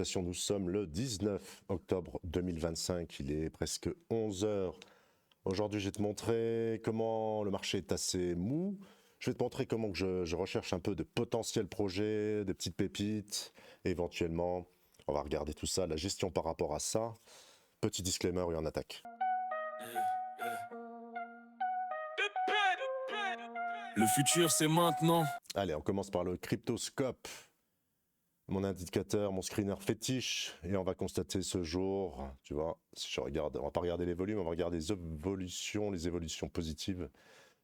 simulation, nous sommes le 19 octobre 2025, il est presque 11 heures. Aujourd'hui, je vais te montrer comment le marché est assez mou. Je vais te montrer comment que je recherche un peu de potentiels projets, des petites pépites, et éventuellement, on va regarder tout ça, la gestion par rapport à ça. Petit disclaimer et on attaque. Le futur, c'est maintenant. Allez, on commence par le cryptoscope. Mon indicateur, mon screener fétiche, et on va constater ce jour, tu vois, si je regarde, on va pas regarder les volumes, on va regarder les évolutions positives,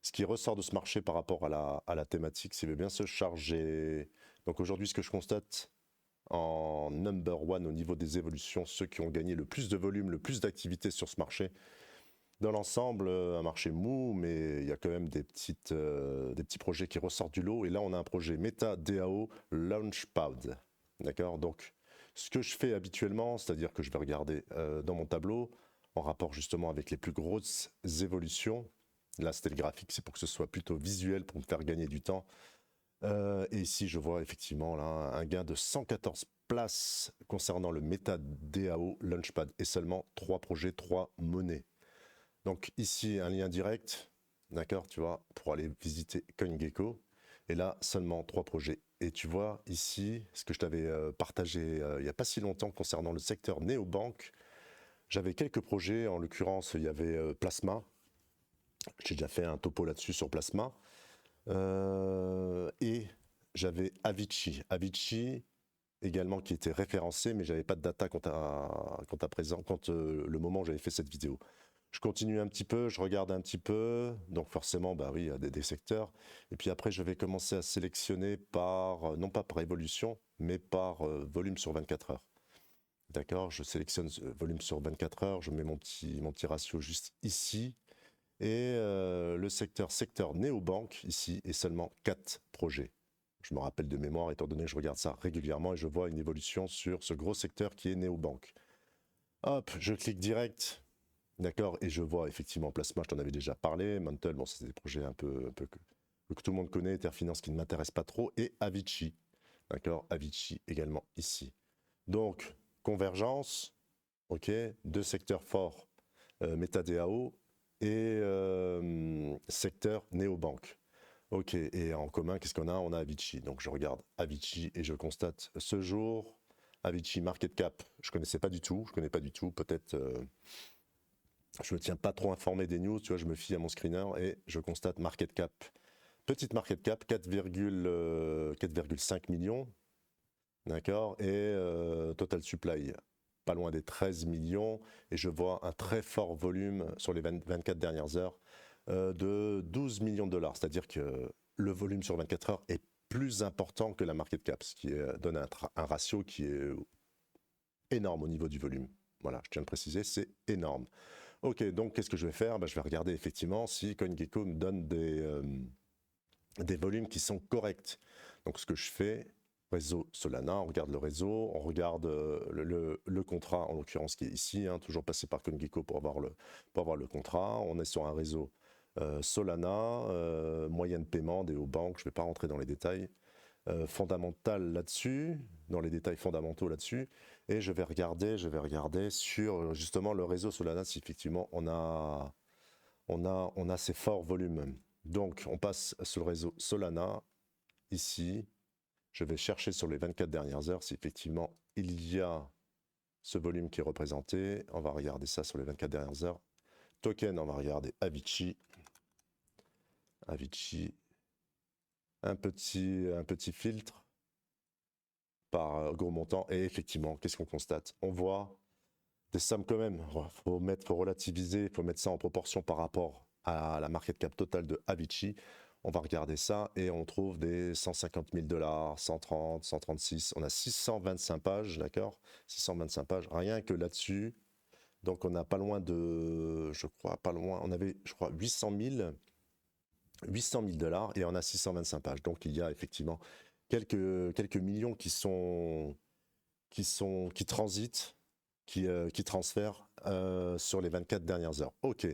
ce qui ressort de ce marché par rapport à la thématique, s'il veut bien se charger. Donc aujourd'hui, ce que je constate en number one au niveau des évolutions, ceux qui ont gagné le plus de volume, le plus d'activité sur ce marché, dans l'ensemble, un marché mou, mais il y a quand même des petits projets qui ressortent du lot, et là on a un projet MetaDAO Launchpad. D'accord. Donc, ce que je fais habituellement, c'est-à-dire que je vais regarder dans mon tableau, en rapport justement avec les plus grosses évolutions. Là, c'était le graphique, c'est pour que ce soit plutôt visuel, pour me faire gagner du temps. Et ici, je vois effectivement là un gain de 114 places concernant le MetaDAO Launchpad, et seulement 3 projets, 3 monnaies. Donc ici, un lien direct, d'accord, tu vois, pour aller visiter CoinGecko. Et là, seulement 3 projets. Et tu vois ici, ce que je t'avais partagé il n'y a pas si longtemps concernant le secteur néobanque, j'avais quelques projets, en l'occurrence, il y avait Plasma. J'ai déjà fait un topo là-dessus sur Plasma. Et j'avais Avicii. Avicii également qui était référencé, mais j'avais pas de data quant le moment où j'avais fait cette vidéo. Je continue un petit peu, je regarde un petit peu, donc forcément, bah oui, il y a des secteurs. Et puis après, je vais commencer à sélectionner par, non pas par évolution, mais par volume sur 24 heures. D'accord, je sélectionne volume sur 24 heures, je mets mon petit ratio juste ici. Et le secteur néobanque, ici, est seulement 4 projets. Je me rappelle de mémoire, étant donné que je regarde ça régulièrement, et je vois une évolution sur ce gros secteur qui est néobanque. Hop, je clique direct. D'accord, et je vois effectivement Plasma, je t'en avais déjà parlé, Mantle, bon, c'est des projets un peu que tout le monde connaît, Terfinance qui ne m'intéresse pas trop, et Avicii, d'accord, Avicii également ici. Donc, convergence, ok, 2 secteurs forts, MetaDAO et secteur néobanque. Ok, et en commun, qu'est-ce qu'on a? On a Avicii, donc je regarde Avicii et je constate ce jour, Avicii Market Cap, je connais pas du tout, peut-être... je me tiens pas trop informé des news, tu vois, je me fie à mon screener et je constate market cap. Petite market cap, 4,5 millions, d'accord, et total supply, pas loin des 13 millions, et je vois un très fort volume sur les 24 dernières heures de 12 millions de dollars, c'est-à-dire que le volume sur 24 heures est plus important que la market cap, ce qui donne un ratio qui est énorme au niveau du volume. Voilà, je tiens à le préciser, c'est énorme. Ok, donc qu'est-ce que je vais faire? Je vais regarder effectivement si CoinGecko me donne des volumes qui sont corrects. Donc ce que je fais, réseau Solana, on regarde le réseau, on regarde le contrat, en l'occurrence qui est ici, hein, toujours passé par CoinGecko pour avoir le contrat. On est sur un réseau Solana, moyen de paiement, des banques, je ne vais pas rentrer dans les détails. Fondamental là-dessus, dans les détails fondamentaux là-dessus, et je vais regarder sur justement le réseau Solana si effectivement on a ces forts volumes. Donc on passe sur le réseau Solana, ici, je vais chercher sur les 24 dernières heures si effectivement il y a ce volume qui est représenté. On va regarder ça sur les 24 dernières heures. Token, on va regarder Avicii. Avicii, un petit filtre par gros montant, et effectivement, qu'est-ce qu'on constate? On voit des sommes quand même, faut relativiser, il faut mettre ça en proportion par rapport à la market cap totale de Avicii. On va regarder ça et on trouve des 150 000 $, 130, 136, on a 625 pages, d'accord, 625 pages, rien que là-dessus. Donc on a pas loin de, on avait, je crois, 800 000 $ et on a 625 pages. Donc il y a effectivement quelques millions qui transitent, qui transfèrent sur les 24 dernières heures. Ok,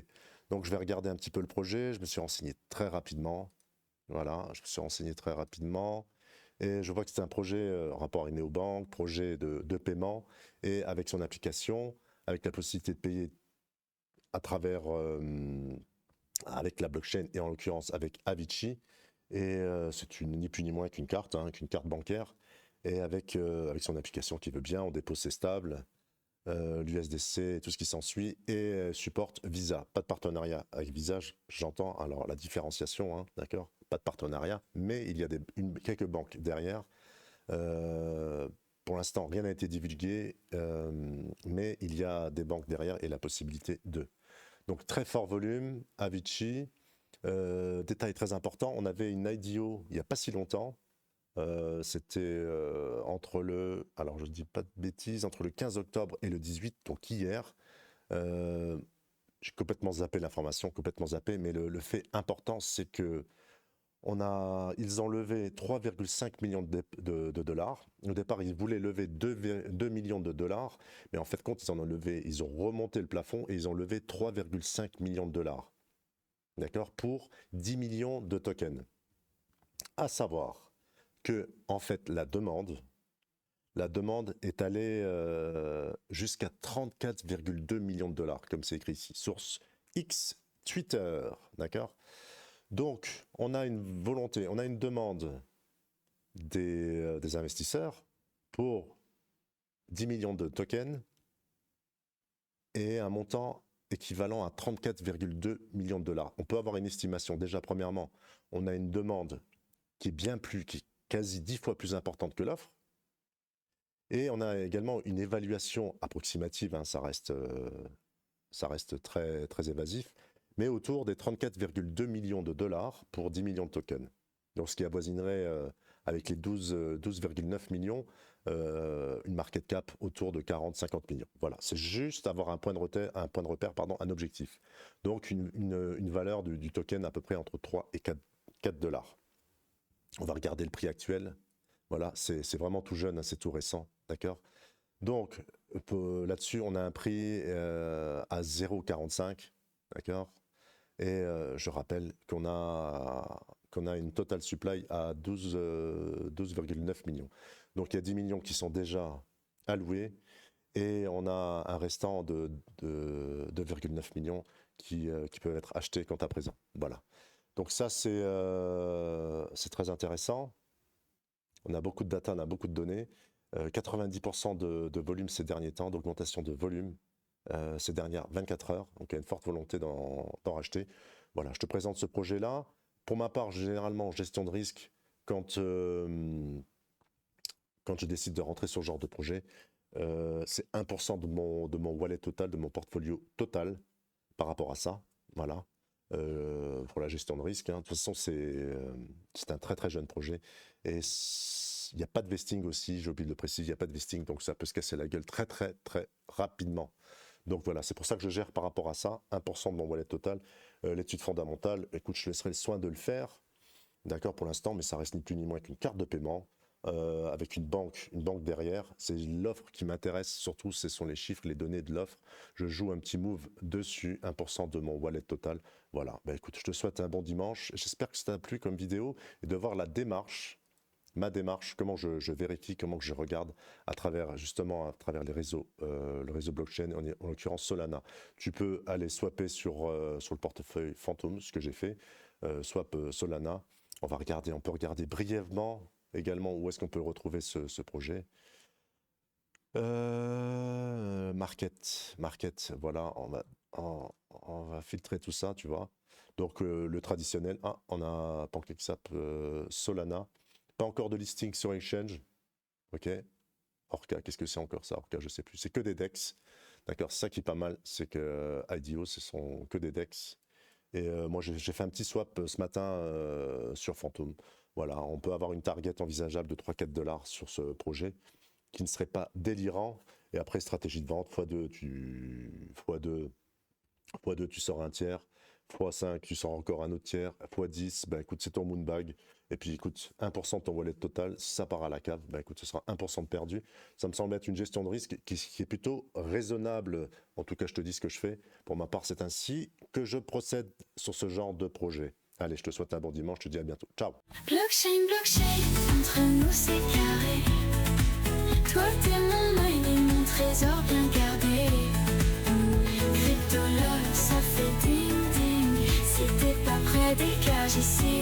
donc je vais regarder un petit peu le projet, je me suis renseigné très rapidement. Voilà, je me suis renseigné très rapidement. Et je vois que c'est un projet en rapport avec néobank, projet de paiement, et avec son application, avec la possibilité de payer à travers, avec la blockchain, et en l'occurrence avec Avicii. Et c'est ni plus ni moins qu'une carte, qu'une carte bancaire, et avec son application qui veut bien, on dépose c'est stable, l'USDC, tout ce qui s'ensuit, et supporte Visa. Pas de partenariat avec Visa, j'entends alors la différenciation, d'accord. Pas de partenariat, mais il y a quelques banques derrière. Pour l'instant, rien n'a été divulgué, mais il y a des banques derrière et la possibilité de. Donc très fort volume, Avicii. Détail très important, on avait une IDO il n'y a pas si longtemps. C'était alors je dis pas de bêtises, entre le 15 octobre et le 18, donc hier. J'ai complètement zappé l'information, mais le fait important, c'est que ils ont levé 3,5 millions de dollars. Au départ, ils voulaient lever 2 millions de dollars, mais en fait, ils ont remonté le plafond et ils ont levé 3,5 millions de dollars. D'accord, pour 10 millions de tokens. À savoir que, en fait, la demande est allée jusqu'à 34,2 millions de dollars, comme c'est écrit ici. Source X Twitter, d'accord. Donc, on a une volonté, on a une demande des investisseurs pour 10 millions de tokens et un montant équivalent à 34,2 millions de dollars. On peut avoir une estimation. Déjà, premièrement, on a une demande qui est quasi 10 fois plus importante que l'offre. Et on a également une évaluation approximative, ça reste très, très évasif, mais autour des 34,2 millions de dollars pour 10 millions de tokens. Donc ce qui avoisinerait, avec les 12,9 millions, une market cap autour de 40-50 millions. Voilà, c'est juste avoir un point de repère, un objectif. Donc une valeur du token à peu près entre 3 et 4 dollars. On va regarder le prix actuel. Voilà, c'est vraiment tout jeune, c'est tout récent, d'accord. Donc là-dessus, on a un prix à 0,45, d'accord. Et je rappelle qu'on a une total supply à 12,9 millions. Donc il y a 10 millions qui sont déjà alloués et on a un restant de 2,9 millions qui peuvent être achetés quant à présent. Voilà. Donc ça, c'est très intéressant. On a beaucoup de data, on a beaucoup de données. 90% de volume ces derniers temps, d'augmentation de volume ces dernières 24 heures. Donc il y a une forte volonté d'en racheter. Voilà, je te présente ce projet-là. Pour ma part, généralement, gestion de risque, quand je décide de rentrer sur ce genre de projet, c'est 1% de mon wallet total, de mon portfolio total par rapport à ça. Voilà. Pour la gestion de risque. De toute façon, c'est un très très jeune projet. Et il n'y a pas de vesting aussi, j'ai oublié de le préciser, il n'y a pas de vesting, donc ça peut se casser la gueule très très très rapidement. Donc voilà, c'est pour ça que je gère par rapport à ça, 1% de mon wallet total. L'étude fondamentale, écoute, je laisserai le soin de le faire, d'accord, pour l'instant, mais ça reste ni plus ni moins qu'une carte de paiement, avec une banque derrière. C'est l'offre qui m'intéresse, surtout, ce sont les chiffres, les données de l'offre. Je joue un petit move dessus, 1% de mon wallet total. Voilà, écoute, je te souhaite un bon dimanche. J'espère que ça t'a plu comme vidéo et de voir ma démarche, comment je vérifie, comment je regarde à travers les réseaux, le réseau blockchain, en l'occurrence Solana. Tu peux aller swapper sur le portefeuille Phantom, ce que j'ai fait, swap Solana. On peut regarder brièvement également où est-ce qu'on peut retrouver ce projet. Market, voilà, on va filtrer tout ça, tu vois. Donc le traditionnel, on a PancakeSwap, Solana. Pas encore de listing sur Exchange. Ok. Orca, qu'est-ce que c'est encore ça? Orca, je sais plus. C'est que des DEX. D'accord, c'est ça qui est pas mal, c'est que IDO, ce sont que des DEX. Et moi, j'ai fait un petit swap ce matin sur Phantom. Voilà, on peut avoir une target envisageable de 3-4 dollars sur ce projet, qui ne serait pas délirant. Et après, stratégie de vente, x2, tu sors un tiers. x5, tu sors encore un autre tiers. x10, écoute, c'est ton moonbag. Et puis écoute, 1% de ton wallet total, si ça part à la cave, écoute, ce sera 1% de perdu. Ça me semble être une gestion de risque qui est plutôt raisonnable. En tout cas, je te dis ce que je fais. Pour ma part, c'est ainsi que je procède sur ce genre de projet. Allez, je te souhaite un bon dimanche, je te dis à bientôt. Ciao. Blockchain, blockchain, entre nous c'est carré. Toi t'es mon œil et mon trésor bien gardé. Crypto love, ça fait ding ding. Si t'es pas près, dégage ici.